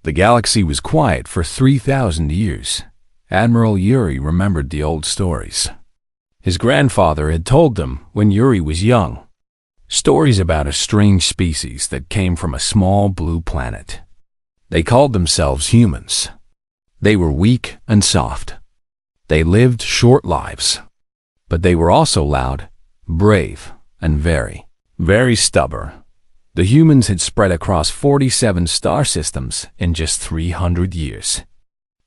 The galaxy was quiet for 3,000 years. Admiral Yuri remembered the old stories. His grandfather had told them when Yuri was young. Stories about a strange species that came from a small blue planet. They called themselves humans. They were weak and soft. They lived short lives. But they were also loud, brave, and very, very stubborn. The humans had spread across 47 star systems in just 300 years.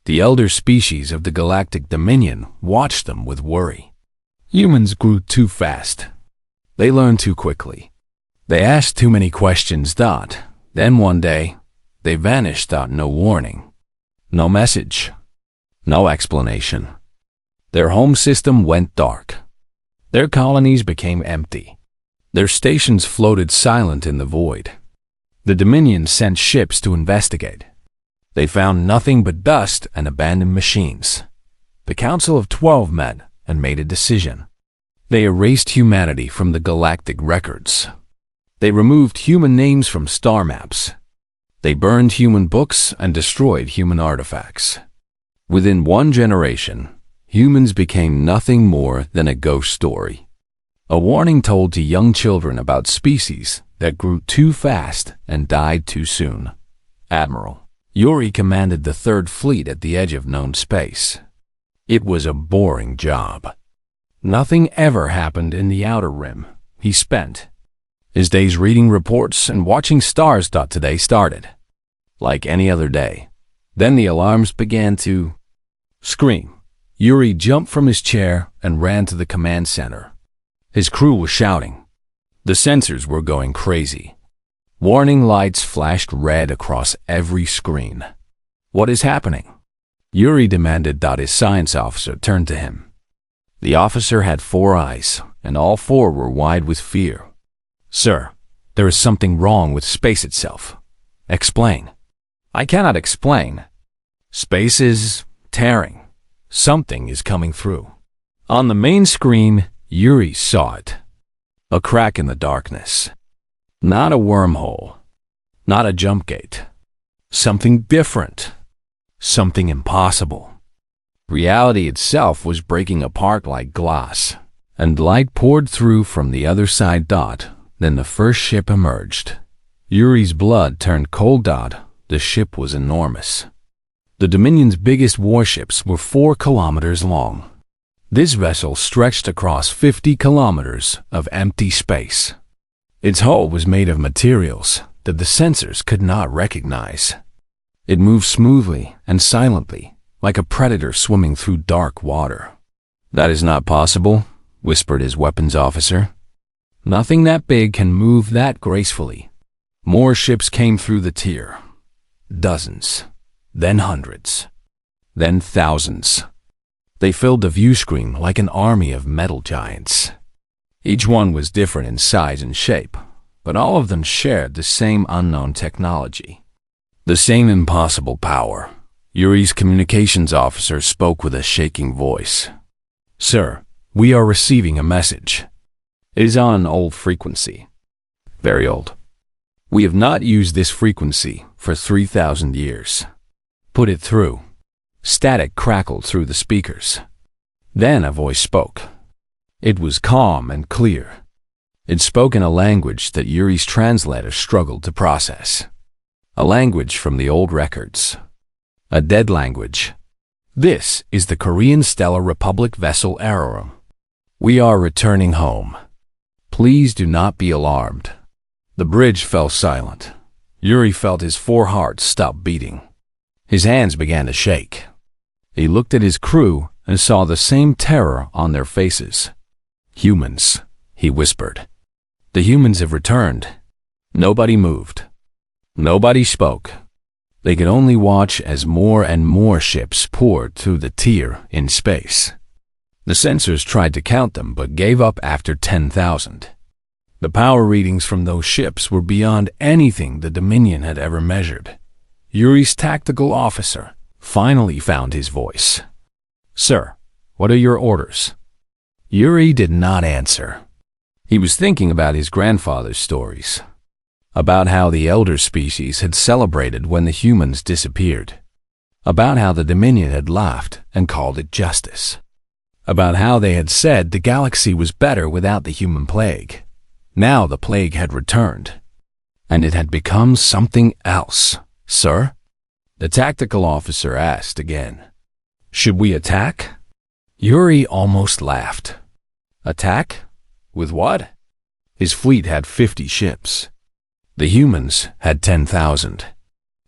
The elder species of the Galactic Dominion watched them with worry. Humans grew too fast. They learned too quickly. They asked too many questions. Then one day, they vanished. No warning, no message, no explanation. Their home system went dark. Their colonies became empty. Their stations floated silent in the void. The Dominion sent ships to investigate. They found nothing but dust and abandoned machines. The Council of 12 met and made a decision. They erased humanity from the galactic records. They removed human names from star maps. They burned human books and destroyed human artifacts. Within one generation, humans became nothing more than a ghost story. A warning told to young children about species that grew too fast and died too soon. Admiral Yuri commanded the Third Fleet at the edge of known space. It was a boring job. Nothing ever happened in the Outer Rim. He spent his days reading reports and watching stars. Today started like any other day. Then the alarms began to scream. Yuri jumped from his chair and ran to the command center. His crew was shouting. The sensors were going crazy. Warning lights flashed red across every screen. What is happening? Yuri demanded. His science officer turned to him. The officer had 4 eyes, and all 4 were wide with fear. Sir, there is something wrong with space itself. Explain. I cannot explain. Space is tearing. Something is coming through. On the main screen, Yuri saw it. A crack in the darkness. Not a wormhole. Not a jump gate. Something different. Something impossible. Reality itself was breaking apart like glass, and light poured through from the other side. Then the first ship emerged. Yuri's blood turned cold. The ship was enormous. The Dominion's biggest warships were 4 kilometers long. This vessel stretched across 50 kilometers of empty space. Its hull was made of materials that the sensors could not recognize. It moved smoothly and silently, like a predator swimming through dark water. That is not possible, whispered his weapons officer. Nothing that big can move that gracefully. More ships came through the tier. Dozens, then hundreds, then thousands. They filled the view screen like an army of metal giants. Each one was different in size and shape, but all of them shared the same unknown technology. The same impossible power. Yuri's communications officer spoke with a shaking voice. Sir, we are receiving a message. It is on an old frequency. Very old. We have not used this frequency for 3,000 years. Put it through. Static crackled through the speakers. Then a voice spoke. It was calm and clear. It spoke in a language that Yuri's translator struggled to process. A language from the old records. A dead language. This is the Korean Stellar Republic vessel Ararum. We are returning home. Please do not be alarmed. The bridge fell silent. Yuri felt his 4 hearts stop beating. His hands began to shake. He looked at his crew and saw the same terror on their faces. Humans, he whispered. The humans have returned. Nobody moved. Nobody spoke. They could only watch as more and more ships poured through the tier in space. The sensors tried to count them but gave up after 10,000. The power readings from those ships were beyond anything the Dominion had ever measured. Yuri's tactical officer finally found his voice. Sir, what are your orders? Yuri did not answer. He was thinking about his grandfather's stories. about how the elder species had celebrated when the humans disappeared, about how the Dominion had laughed and called it justice, about how they had said the galaxy was better without the human plague. Now the plague had returned, and it had become something else. "Sir?" the tactical officer asked again. "Should we attack?" Yuri almost laughed. Attack? With what? His fleet had 50 ships. The humans had 10,000.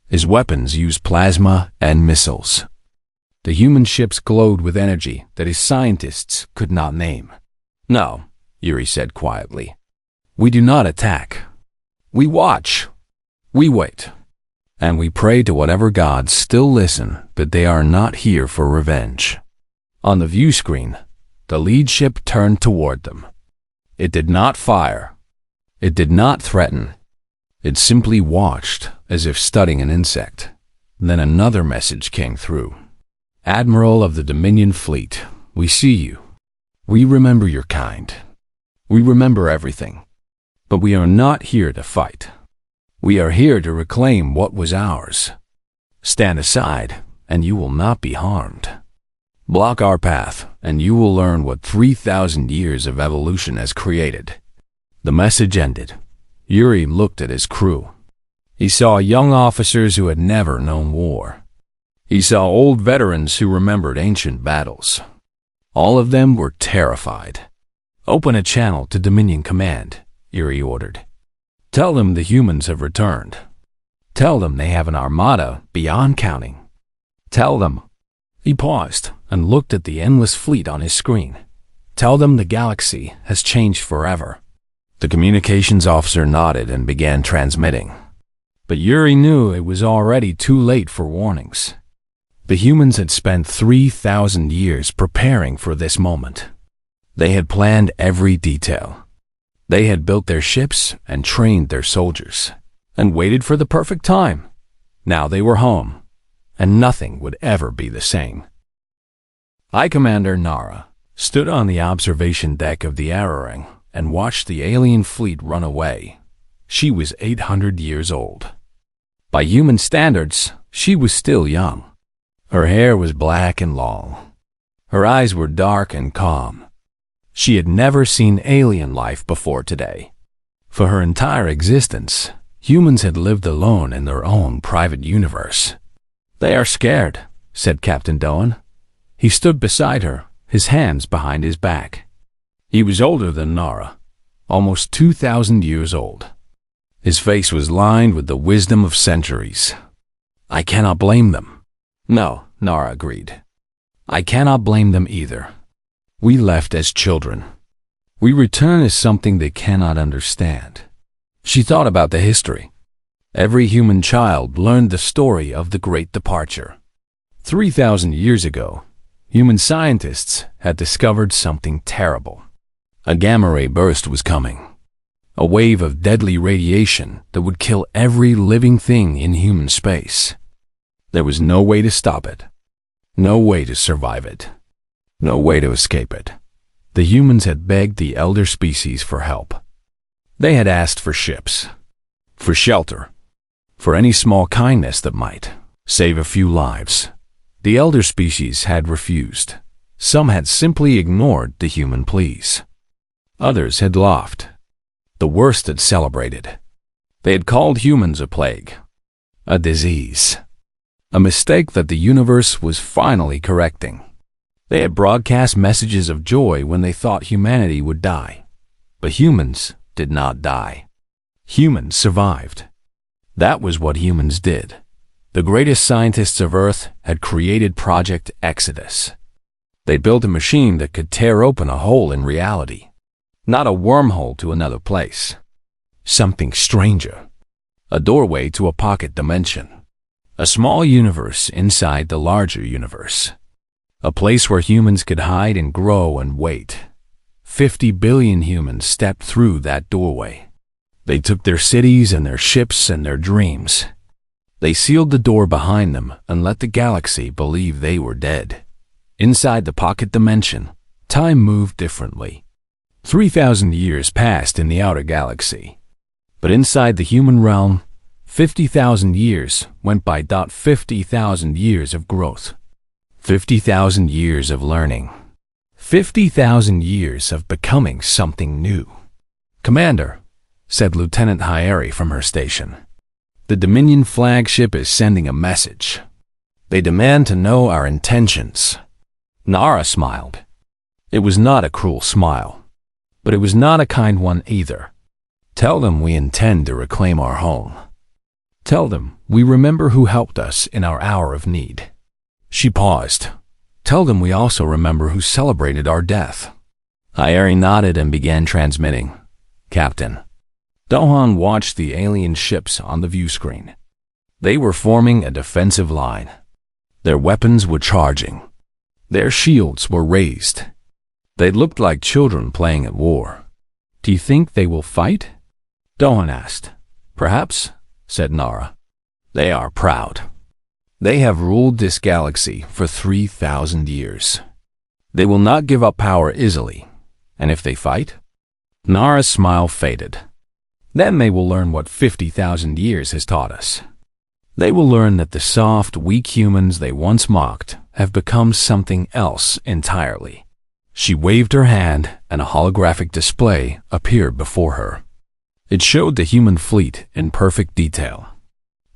His weapons used plasma and missiles. The human ships glowed with energy that his scientists could not name. "No," Yuri said quietly. "We do not attack. We watch. We wait. And we pray to whatever gods still listen that they are not here for revenge." On the view screen, the lead ship turned toward them. It did not fire. It did not threaten. It simply watched, as if studying an insect. Then another message came through. "Admiral of the Dominion Fleet, we see you. We remember your kind. We remember everything. But we are not here to fight. We are here to reclaim what was ours. Stand aside, and you will not be harmed. Block our path, and you will learn what 3,000 years of evolution has created." The message ended. Yuri looked at his crew. He saw young officers who had never known war. He saw old veterans who remembered ancient battles. All of them were terrified. "Open a channel to Dominion Command," Yuri ordered. "Tell them the humans have returned. Tell them they have an armada beyond counting. Tell them—" He paused and looked at the endless fleet on his screen. "Tell them the galaxy has changed forever." The communications officer nodded and began transmitting. But Yuri knew it was already too late for warnings. The humans had spent 3,000 years preparing for this moment. They had planned every detail. They had built their ships and trained their soldiers, and waited for the perfect time. Now they were home, and nothing would ever be the same. High Commander Nara stood on the observation deck of the Araring and watched the alien fleet run away. She was 800 years old. By human standards, she was still young. Her hair was black and long. Her eyes were dark and calm. She had never seen alien life before today. For her entire existence, humans had lived alone in their own private universe. "They are scared," said Captain Doan. He stood beside her, his hands behind his back. He was older than Nara, almost 2,000 years old. His face was lined with the wisdom of centuries. "I cannot blame them." "No," Nara agreed. "I cannot blame them either. We left as children. We return as something they cannot understand." She thought about the history. Every human child learned the story of the Great Departure. 3,000 years ago, human scientists had discovered something terrible. A gamma ray burst was coming. A wave of deadly radiation that would kill every living thing in human space. There was no way to stop it. No way to survive it. No way to escape it. The humans had begged the elder species for help. They had asked for ships, for shelter, for any small kindness that might save a few lives. The elder species had refused. Some had simply ignored the human pleas. Others had laughed. The worst had celebrated. They had called humans a plague, a disease, a mistake that the universe was finally correcting. They had broadcast messages of joy when they thought humanity would die. But humans did not die. Humans survived. That was what humans did. The greatest scientists of Earth had created Project Exodus. They built a machine that could tear open a hole in reality. Not a wormhole to another place. Something stranger. A doorway to a pocket dimension. A small universe inside the larger universe. A place where humans could hide and grow and wait. 50 billion humans stepped through that doorway. They took their cities and their ships and their dreams. They sealed the door behind them and let the galaxy believe they were dead. Inside the pocket dimension, time moved differently. 3,000 years passed in the outer galaxy. But inside the human realm, 50,000 years went by. 50,000 years of growth. 50,000 years of learning. 50,000 years of becoming something new. "Commander," said Lieutenant Hyeri from her station, "the Dominion flagship is sending a message. They demand to know our intentions." Nara smiled. It was not a cruel smile, but it was not a kind one either. "Tell them we intend to reclaim our home. Tell them we remember who helped us in our hour of need." She paused. "Tell them we also remember who celebrated our death." Hyeri nodded and began transmitting. "Captain." Dohan watched the alien ships on the view screen. They were forming a defensive line. Their weapons were charging. Their shields were raised. They looked like children playing at war. "Do you think they will fight?" Dohan asked. "Perhaps," said Nara. "They are proud. They have ruled this galaxy for 3,000 years. They will not give up power easily. And if they fight?" Nara's smile faded. "Then they will learn what 50,000 years has taught us. They will learn that the soft, weak humans they once mocked have become something else entirely." She waved her hand and a holographic display appeared before her. It showed the human fleet in perfect detail.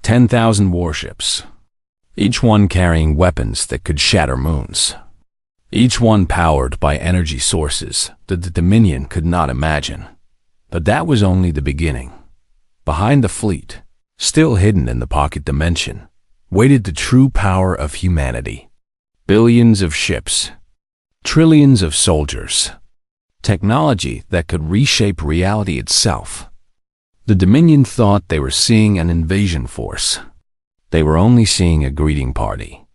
10,000 warships, each one carrying weapons that could shatter moons. Each one powered by energy sources that the Dominion could not imagine. But that was only the beginning. Behind the fleet, still hidden in the pocket dimension, waited the true power of humanity. Billions of ships, trillions of soldiers, technology that could reshape reality itself. The Dominion thought they were seeing an invasion force. They were only seeing a greeting party.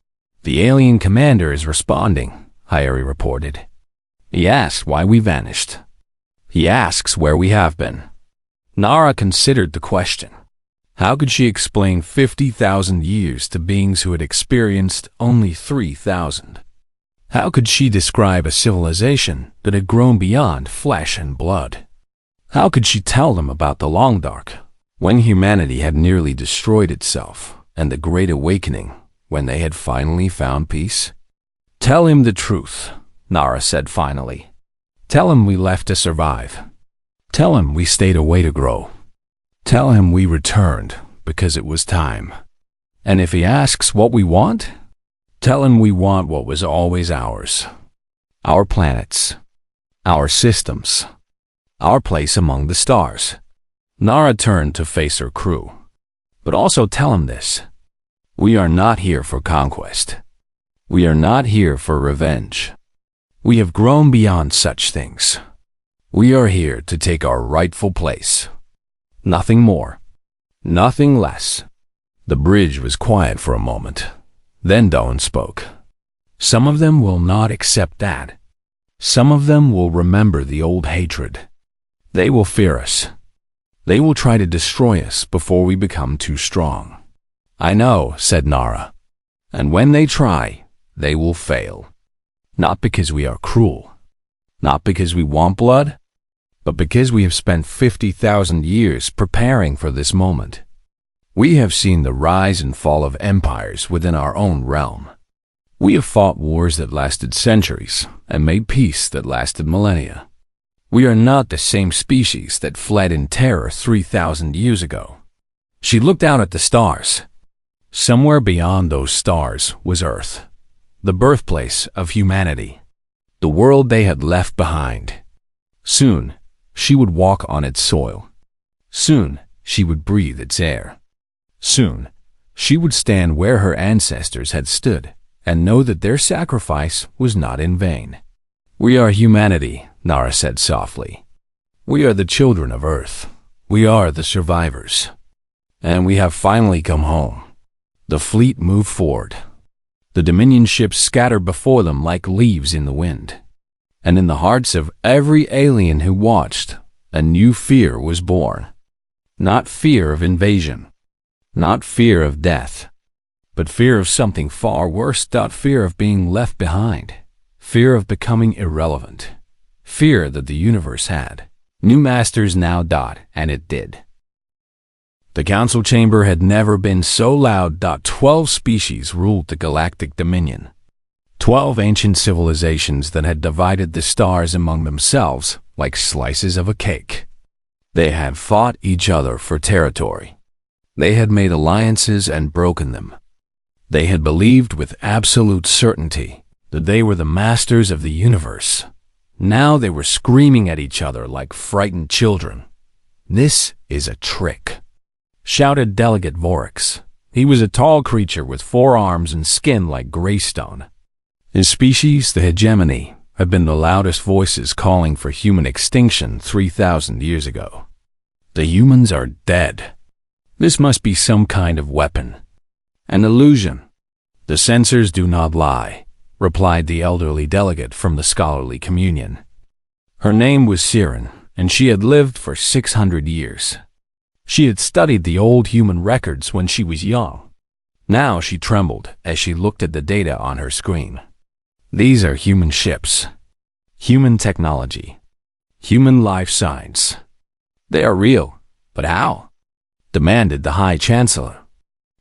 "The alien commander is responding," Hyeri reported. "He asks why we vanished. He asks where we have been." Nara considered the question. How could she explain 50,000 years to beings who had experienced only 3,000? How could she describe a civilization that had grown beyond flesh and blood? How could she tell them about the Long Dark, when humanity had nearly destroyed itself, and the Great Awakening, when they had finally found peace? "Tell him the truth," Nara said finally. "Tell him we left to survive. Tell him we stayed away to grow. Tell him we returned because it was time. And if he asks what we want, tell him we want what was always ours. Our planets, our systems, our place among the stars." Nara turned to face her crew. "But also tell him this. We are not here for conquest. We are not here for revenge. We have grown beyond such things. We are here to take our rightful place. Nothing more. Nothing less." The bridge was quiet for a moment. Then Doan spoke. "Some of them will not accept that. Some of them will remember the old hatred. They will fear us. They will try to destroy us before we become too strong." "I know," said Nara. "And when they try, they will fail. Not because we are cruel. Not because we want blood. But because we have spent 50,000 years preparing for this moment. We have seen the rise and fall of empires within our own realm. We have fought wars that lasted centuries and made peace that lasted millennia. We are not the same species that fled in terror 3,000 years ago." She looked out at the stars. Somewhere beyond those stars was Earth, the birthplace of humanity, the world they had left behind. Soon, she would walk on its soil. Soon, she would breathe its air. Soon, she would stand where her ancestors had stood and know that their sacrifice was not in vain. "We are humanity," Nara said softly. "We are the children of Earth. We are the survivors. And we have finally come home." The fleet moved forward. The Dominion ships scattered before them like leaves in the wind. And in the hearts of every alien who watched, a new fear was born. Not fear of invasion. Not fear of death. But fear of something far worse. Fear of being left behind. Fear of becoming irrelevant. Fear that the universe had new masters now. And it did. The council chamber had never been so loud. 12 species ruled the galactic dominion. 12 ancient civilizations that had divided the stars among themselves like slices of a cake. They had fought each other for territory. They had made alliances and broken them. They had believed with absolute certainty that they were the masters of the universe. Now they were screaming at each other like frightened children. "This is a trick," shouted Delegate Vorix. He was a tall creature with 4 arms and skin like greystone. His species, the hegemony, had been the loudest voices calling for human extinction 3,000 years ago. "The humans are dead. This must be some kind of weapon. An illusion." "The sensors do not lie," replied the elderly delegate from the scholarly communion. Her name was Siren, and she had lived for 600 years. She had studied the old human records when she was young. Now she trembled as she looked at the data on her screen. "These are human ships, human technology, human life signs. They are real, but how?" demanded the High Chancellor.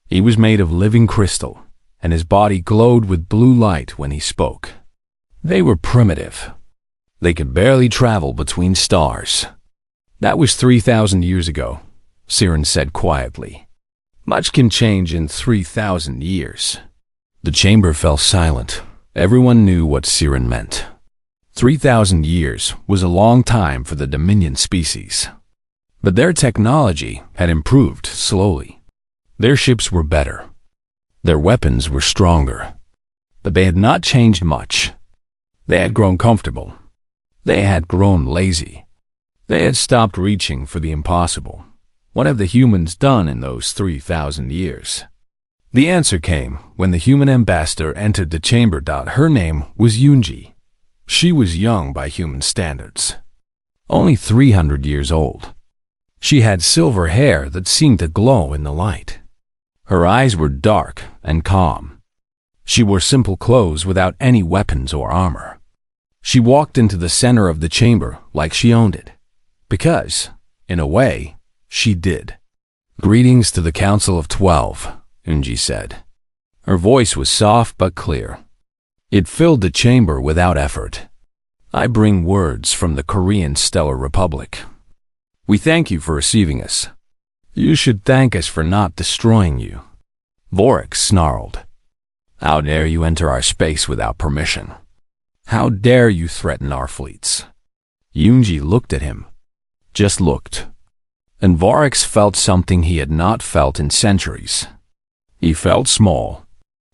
He was made of living crystal, and his body glowed with blue light when he spoke. "They were primitive. They could barely travel between stars." "That was 3,000 years ago," Siren said quietly. "Much can change in 3,000 years." The chamber fell silent. Everyone knew what Siren meant. 3,000 years was a long time for the Dominion species. But their technology had improved slowly. Their ships were better. Their weapons were stronger. But they had not changed much. They had grown comfortable. They had grown lazy. They had stopped reaching for the impossible. What have the humans done in those 3,000 years? The answer came when the human ambassador entered the chamber. Her name was Yunji. She was young by human standards, only 300 years old. She had silver hair that seemed to glow in the light. Her eyes were dark and calm. She wore simple clothes without any weapons or armor. She walked into the center of the chamber like she owned it, because, in a way, she did. "Greetings to the Council of 12, Yunji said. Her voice was soft but clear. It filled the chamber without effort. "I bring words from the Korean Stellar Republic. We thank you for receiving us. You should thank us for not destroying you." Vorix snarled. "How dare you enter our space without permission? How dare you threaten our fleets?" Yunji looked at him. Just looked. And Vorix felt something he had not felt in centuries. He felt small.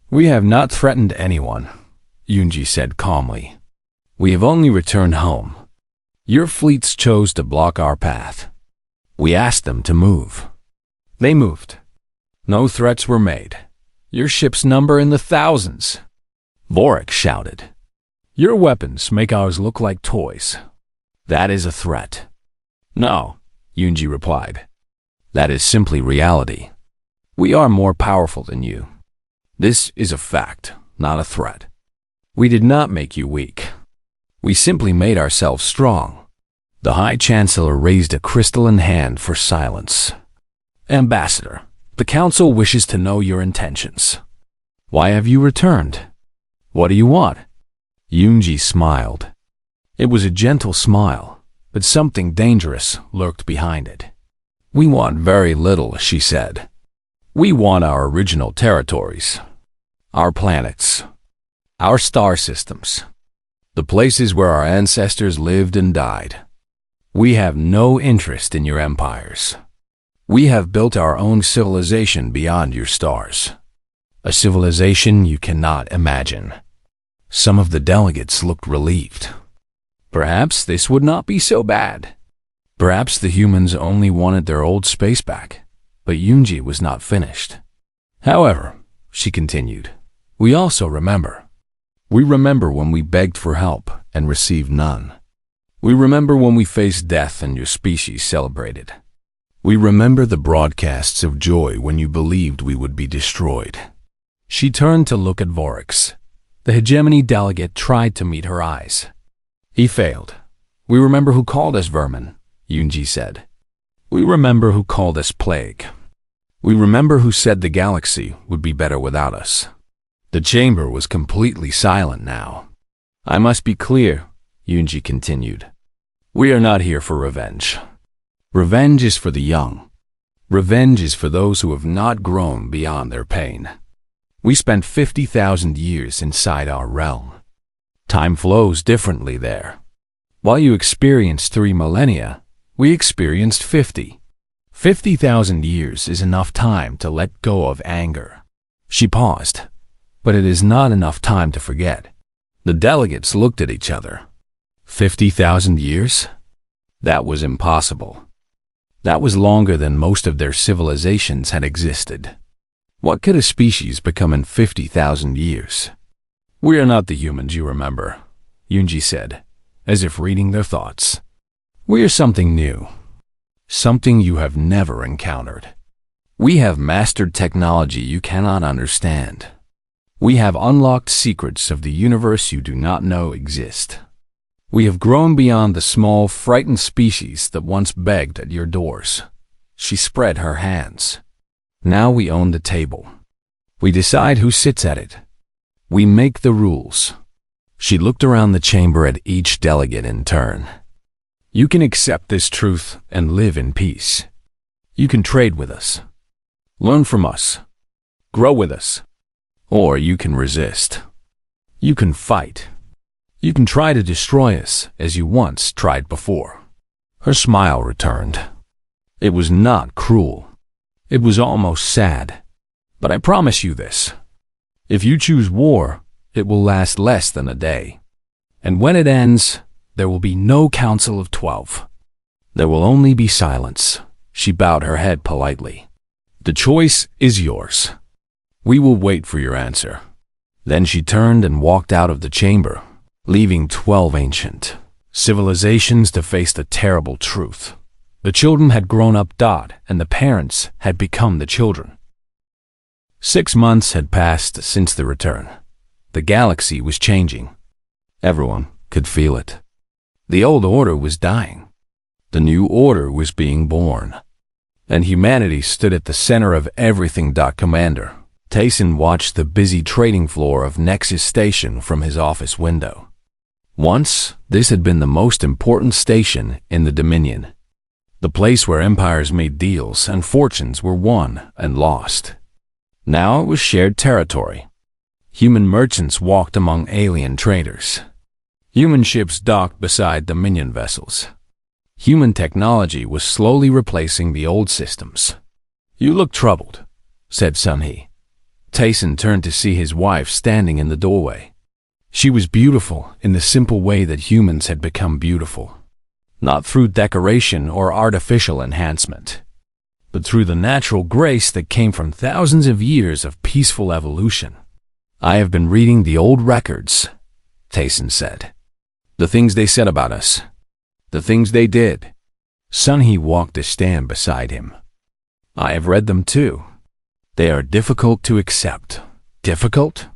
"We have not threatened anyone," Yunji said calmly. "We have only returned home. Your fleets chose to block our path. We asked them to move. They moved. No threats were made. Your ships number in the thousands." Vorix shouted. "Your weapons make ours look like toys. That is a threat." "No," Yunji replied. "That is simply reality. We are more powerful than you. This is a fact, not a threat. We did not make you weak. We simply made ourselves strong." The High Chancellor raised a crystalline hand for silence. "Ambassador, the Council wishes to know your intentions. Why have you returned? What do you want?" Yunji smiled. It was a gentle smile, but something dangerous lurked behind it. "We want very little," she said. "We want our original territories, our planets, our star systems, the places where our ancestors lived and died. We have no interest in your empires. We have built our own civilization beyond your stars, a civilization you cannot imagine." Some of the delegates looked relieved. Perhaps this would not be so bad. Perhaps the humans only wanted their old space back, but Yunji was not finished. "However," she continued, "we also remember. We remember when we begged for help and received none. We remember when we faced death and your species celebrated. We remember the broadcasts of joy when you believed we would be destroyed." She turned to look at Vorix. The hegemony delegate tried to meet her eyes. He failed. "We remember who called us vermin," Yunji said. "We remember who called us plague. We remember who said the galaxy would be better without us. The chamber was completely silent now. I must be clear, Yunji continued. We are not here for revenge. Revenge is for the young. Revenge is for those who have not grown beyond their pain. We spent 50,000 years inside our realm. Time flows differently there. While you experienced 3 millennia, we experienced 50. 50,000 years is enough time to let go of anger. She paused, but it is not enough time to forget. The delegates looked at each other. 50,000 years? That was impossible. That was longer than most of their civilizations had existed. What could a species become in 50,000 years? We are not the humans you remember, Yunji said, as if reading their thoughts. We are something new. Something you have never encountered. We have mastered technology you cannot understand. We have unlocked secrets of the universe you do not know exist. We have grown beyond the small, frightened species that once begged at your doors. She spread her hands. Now we own the table. We decide who sits at it. We make the rules. She looked around the chamber at each delegate in turn. You can accept this truth and live in peace. You can trade with us. Learn from us. Grow with us. Or you can resist. You can fight. You can try to destroy us as you once tried before. Her smile returned. It was not cruel. It was almost sad. But I promise you this. If you choose war, it will last less than a day. And when it ends, there will be no Council of 12. There will only be silence. She bowed her head politely. The choice is yours. We will wait for your answer. Then she turned and walked out of the chamber, leaving 12 ancient civilizations to face the terrible truth. The children had grown up, and the parents had become the children. 6 months had passed since the return. The galaxy was changing. Everyone could feel it. The old order was dying. The new order was being born. And humanity stood at the center of everything. Commander Tayson watched the busy trading floor of Nexus Station from his office window. Once, this had been the most important station in the Dominion. The place where empires made deals and fortunes were won and lost. Now it was shared territory. Human merchants walked among alien traders. Human ships docked beside Dominion vessels. Human technology was slowly replacing the old systems. You look troubled, said Sunhee. Tayson turned to see his wife standing in the doorway. She was beautiful in the simple way that humans had become beautiful. Not through decoration or artificial enhancement, but through the natural grace that came from thousands of years of peaceful evolution. I have been reading the old records, Tayson said. The things they said about us. The things they did. Sunhee walked to stand beside him. I have read them too. They are difficult to accept. Difficult?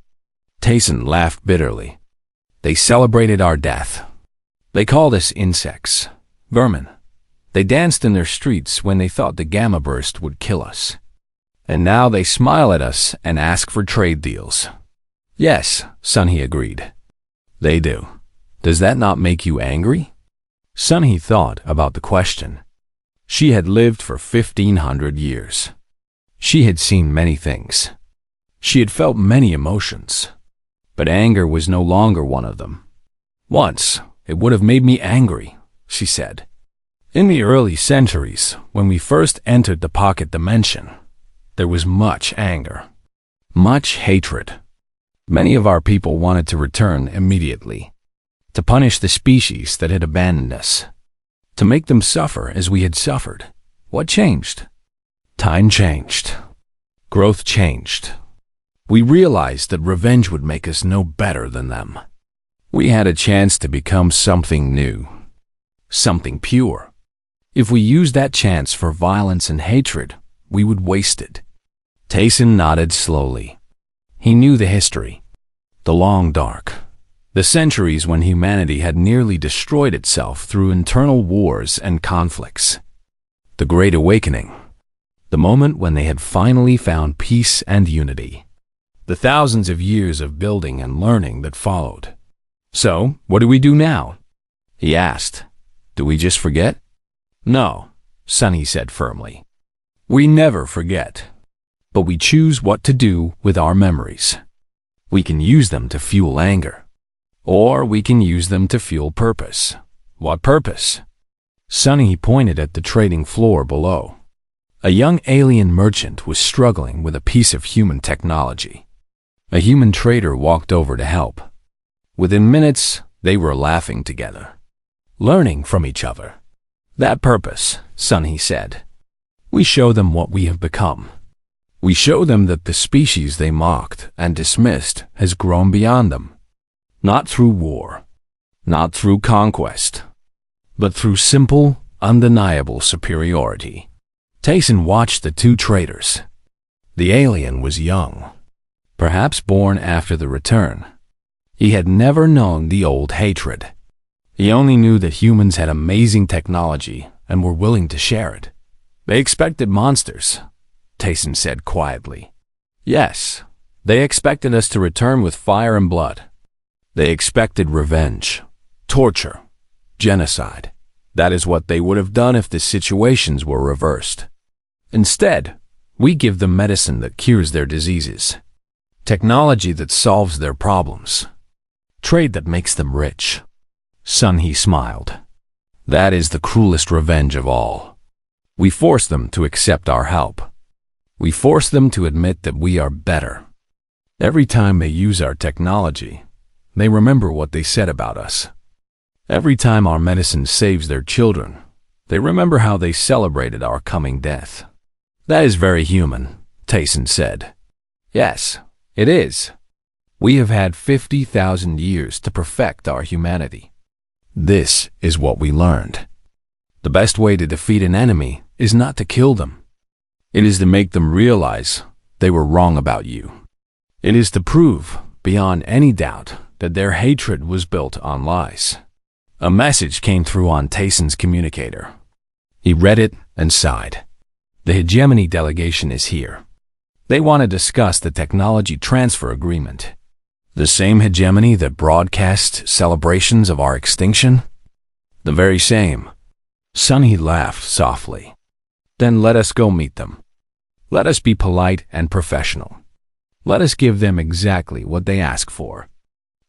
Tayson laughed bitterly. They celebrated our death. They called us insects, vermin. They danced in their streets when they thought the gamma burst would kill us. And now they smile at us and ask for trade deals. Yes, Sunhee agreed. They do. Does that not make you angry? Sunhee thought about the question. She had lived for 1,500 years. She had seen many things. She had felt many emotions. But anger was no longer one of them. Once, it would have made me angry, she said. In the early centuries, when we first entered the pocket dimension, there was much anger, much hatred. Many of our people wanted to return immediately, to punish the species that had abandoned us, to make them suffer as we had suffered. What changed? Time changed. Growth changed. We realized that revenge would make us no better than them. We had a chance to become something new, something pure. If we used that chance for violence and hatred, we would waste it. Tayson nodded slowly. He knew the history, the long dark, the centuries when humanity had nearly destroyed itself through internal wars and conflicts. The Great Awakening. the moment when they had finally found peace and unity. The thousands of years of building and learning that followed. "So, what do we do now?" he asked. "Do we just forget?" "No," Sunny said firmly. "We never forget. But we choose what to do with our memories. We can use them to fuel anger. Or we can use them to fuel purpose." "What purpose?" Sunny pointed at the trading floor below. A young alien merchant was struggling with a piece of human technology. A human trader walked over to help. Within minutes, they were laughing together, learning from each other. "That purpose," Sunny said. "We show them what we have become. We show them that the species they mocked and dismissed has grown beyond them. Not through war, not through conquest, but through simple, undeniable superiority." Tayson watched the two traders. The alien was young, perhaps born after the return. He had never known the old hatred. He only knew that humans had amazing technology and were willing to share it. "They expected monsters," Tayson said quietly. "Yes, they expected us to return with fire and blood. They expected revenge, torture, genocide. That is what they would have done if the situations were reversed. Instead, we give them medicine that cures their diseases, technology that solves their problems, trade that makes them rich." Sunny smiled. "That is the cruelest revenge of all. We force them to accept our help. We force them to admit that we are better. Every time they use our technology, they remember what they said about us. Every time our medicine saves their children, they remember how they celebrated our coming death." "That is very human," Tayson said. "Yes, it is. We have had 50,000 years to perfect our humanity. This is what we learned. The best way to defeat an enemy is not to kill them. It is to make them realize they were wrong about you. It is to prove, beyond any doubt, that their hatred was built on lies." A message came through on Tayson's communicator. He read it and sighed. "The hegemony delegation is here. They want to discuss the technology transfer agreement. The same hegemony that broadcasts celebrations of our extinction? The very same." Sunny laughed softly. "Then let us go meet them. Let us be polite and professional. Let us give them exactly what they ask for.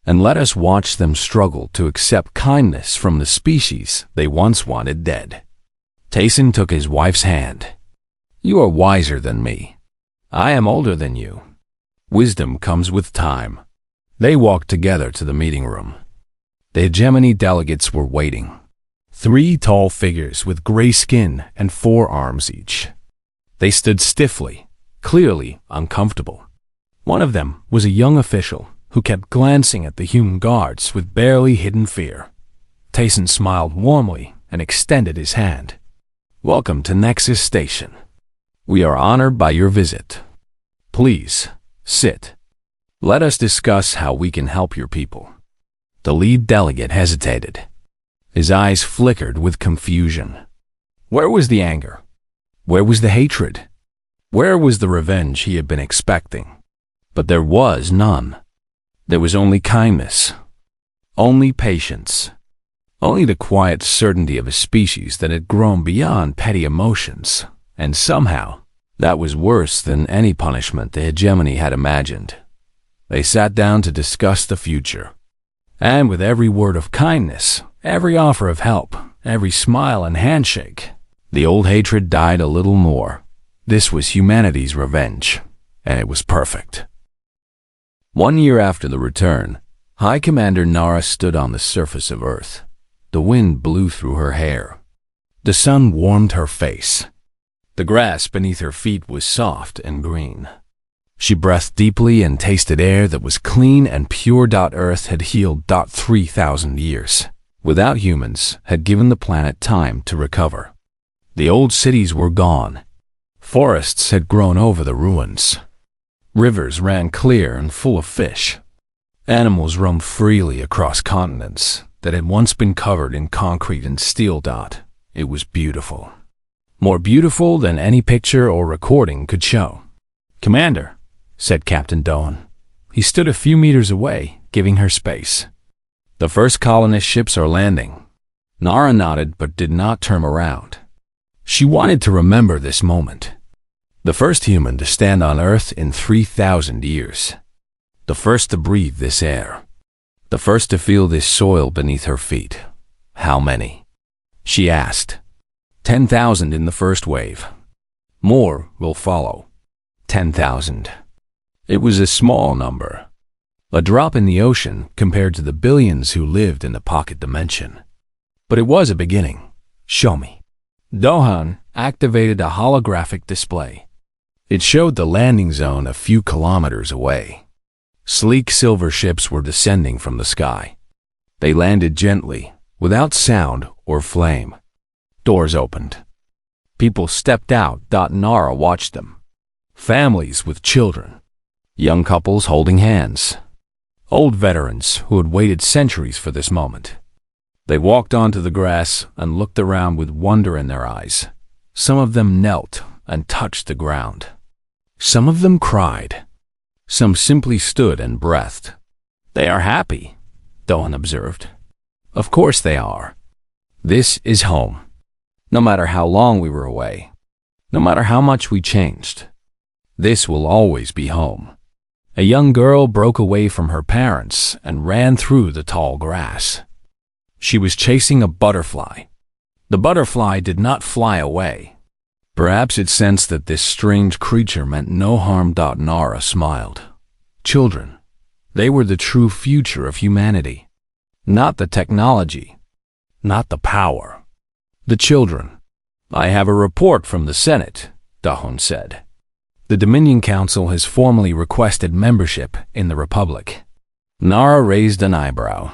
And let us watch them struggle to accept kindness from the species they once wanted dead." Tayson took his wife's hand. "You are wiser than me. I am older than you. Wisdom comes with time." They walked together to the meeting room. The hegemony delegates were waiting. 3 tall figures with gray skin and 4 arms each. They stood stiffly, clearly uncomfortable. One of them was a young official who kept glancing at the human guards with barely hidden fear. Tayson smiled warmly and extended his hand. "Welcome to Nexus Station. We are honored by your visit. Please, sit. Let us discuss how we can help your people." The lead delegate hesitated. His eyes flickered with confusion. Where was the anger? Where was the hatred? Where was the revenge he had been expecting? But there was none. There was only kindness, only patience, only the quiet certainty of a species that had grown beyond petty emotions, and somehow that was worse than any punishment the hegemony had imagined. They sat down to discuss the future, and with every word of kindness, every offer of help, every smile and handshake, the old hatred died a little more. This was humanity's revenge, and it was perfect. 1 year after the return, High Commander Nara stood on the surface of Earth. The wind blew through her hair. The sun warmed her face. The grass beneath her feet was soft and green. She breathed deeply and tasted air that was clean and pure. Earth had healed. 3,000 years, without humans, had given the planet time to recover. The old cities were gone. Forests had grown over the ruins. Rivers ran clear and full of fish. Animals roamed freely across continents that had once been covered in concrete and steel. It was beautiful. more beautiful than any picture or recording could show. "Commander," said Captain Doan. He stood a few meters away, giving her space. "The first colonist ships are landing." Nara nodded but did not turn around. She wanted to remember this moment. The first human to stand on Earth in 3,000 years. The first to breathe this air. The first to feel this soil beneath her feet. "How many?" she asked. 10,000 in the first wave. More will follow. 10,000. It was a small number. A drop in the ocean compared to the billions who lived in the pocket dimension. But it was a beginning. "Show me." Dohan activated a holographic display. It showed the landing zone a few kilometers away. Sleek silver ships were descending from the sky. They landed gently, without sound or flame. Doors opened. People stepped out. Nara watched them. Families with children. Young couples holding hands. Old veterans who had waited centuries for this moment. They walked onto the grass and looked around with wonder in their eyes. Some of them knelt and touched the ground. Some of them cried. Some simply stood and breathed. "They are happy," Doan observed. "Of course they are. This is home. No matter how long we were away, no matter how much we changed, this will always be home." A young girl broke away from her parents and ran through the tall grass. She was chasing a butterfly. The butterfly did not fly away. Perhaps it sensed that this strange creature meant no harm. Nara smiled. Children. They were the true future of humanity. Not the technology. Not the power. The children. "I have a report from the Senate," Dahon said. "The Dominion Council has formally requested membership in the Republic." Nara raised an eyebrow.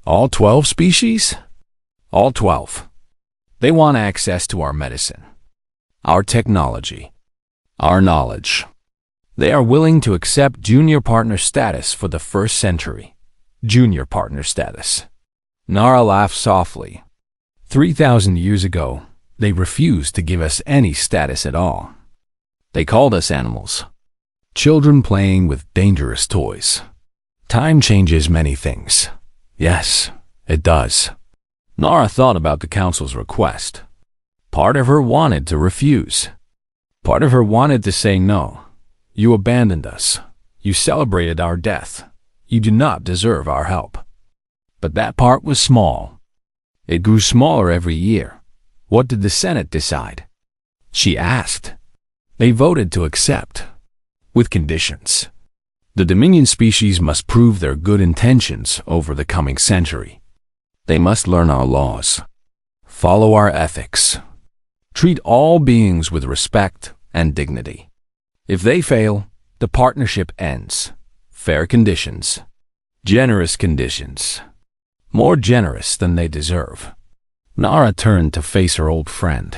"All 12 species?" "All 12. They want access to our medicine, our technology, our knowledge. They are willing to accept junior partner status for the first century." Junior partner status. Nara laughed softly. 3,000 years ago, they refused to give us any status at all. They called us animals. Children playing with dangerous toys. Time changes many things. Yes, it does. Nara thought about the Council's request. Part of her wanted to refuse. Part of her wanted to say no. "You abandoned us. You celebrated our death. You do not deserve our help." But that part was small. It grew smaller every year. What did the Senate decide? She asked. They voted to accept, with conditions. The Dominion species must prove their good intentions over the coming century. They must learn our laws, follow our ethics, treat all beings with respect and dignity. If they fail, the partnership ends. Fair conditions, generous conditions, more generous than they deserve. Nara turned to face her old friend.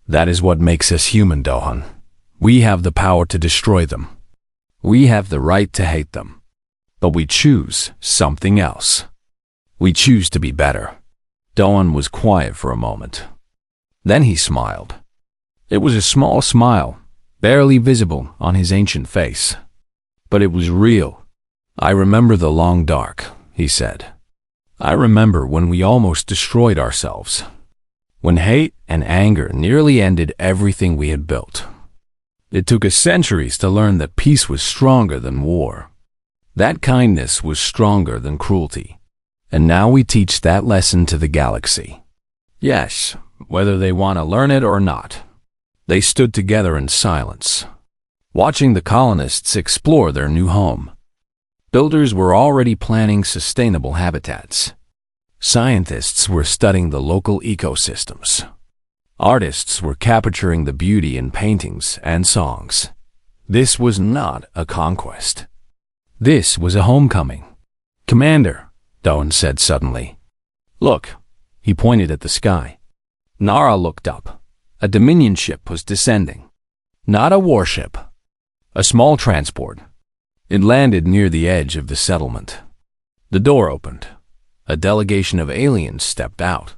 "That is what makes us human, Dohan. We have the power to destroy them. We have the right to hate them. But we choose something else. We choose to be better." Dohan was quiet for a moment. Then he smiled. It was a small smile, barely visible on his ancient face. But it was real. "I remember the long dark," he said. "I remember when we almost destroyed ourselves. When hate and anger nearly ended everything we had built. It took us centuries to learn that peace was stronger than war. That kindness was stronger than cruelty. And now we teach that lesson to the galaxy. Yes, whether they want to learn it or not." They stood together in silence, watching the colonists explore their new home. Builders were already planning sustainable habitats. Scientists were studying the local ecosystems. Artists were capturing the beauty in paintings and songs. This was not a conquest. This was a homecoming. "Commander," Doan said suddenly. "Look." He pointed at the sky. Nara looked up. A Dominion ship was descending. Not a warship. A small transport. It landed near the edge of the settlement. The door opened. A delegation of aliens stepped out.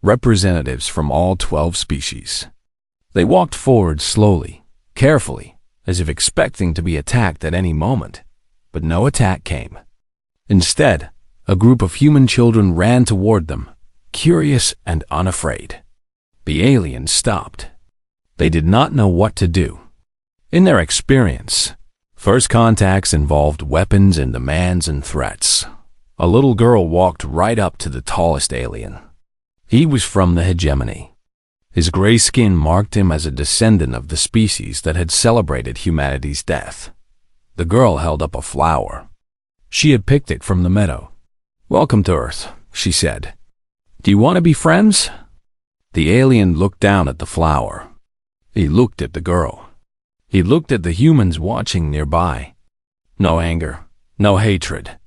Representatives from all 12 species. They walked forward slowly, carefully, as if expecting to be attacked at any moment, but no attack came. Instead, a group of human children ran toward them, curious and unafraid. The aliens stopped. They did not know what to do. In their experience, first contacts involved weapons and demands and threats. A little girl walked right up to the tallest alien. He was from the hegemony. His gray skin marked him as a descendant of the species that had celebrated humanity's death. The girl held up a flower. She had picked it from the meadow. "Welcome to Earth," she said. "Do you want to be friends?" The alien looked down at the flower. He looked at the girl. He looked at the humans watching nearby. No anger, no hatred.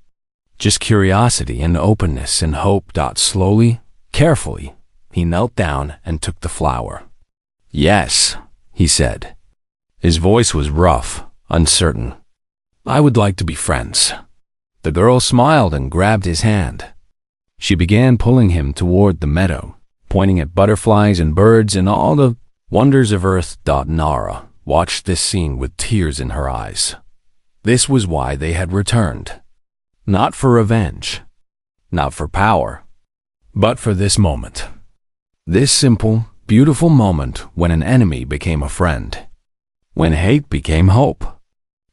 Just curiosity and openness and hope. Slowly, carefully, he knelt down and took the flower. "Yes," he said. His voice was rough, uncertain. "I would like to be friends." The girl smiled and grabbed his hand. She began pulling him toward the meadow, pointing at butterflies and birds and all the wonders of Earth. Nara watched this scene with tears in her eyes. This was why they had returned. Not for revenge, not for power, but for this moment. This simple, beautiful moment when an enemy became a friend. When hate became hope.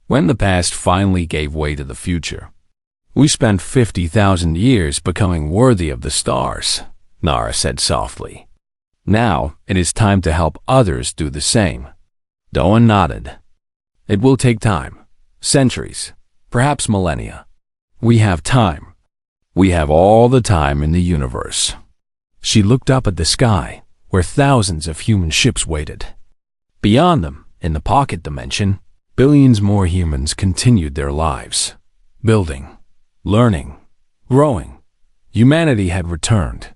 When the past finally gave way to the future. "We spent 50,000 years becoming worthy of the stars," Nara said softly. "Now it is time to help others do the same." Doan nodded. "It will take time. Centuries. Perhaps millennia. We have time. We have all the time in the universe." She looked up at the sky, where thousands of human ships waited. Beyond them, in the pocket dimension, billions more humans continued their lives. Building, learning, growing. Humanity had returned.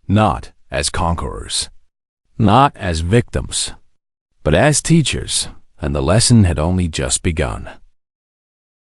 Not as conquerors. Not as victims. But as teachers, and the lesson had only just begun.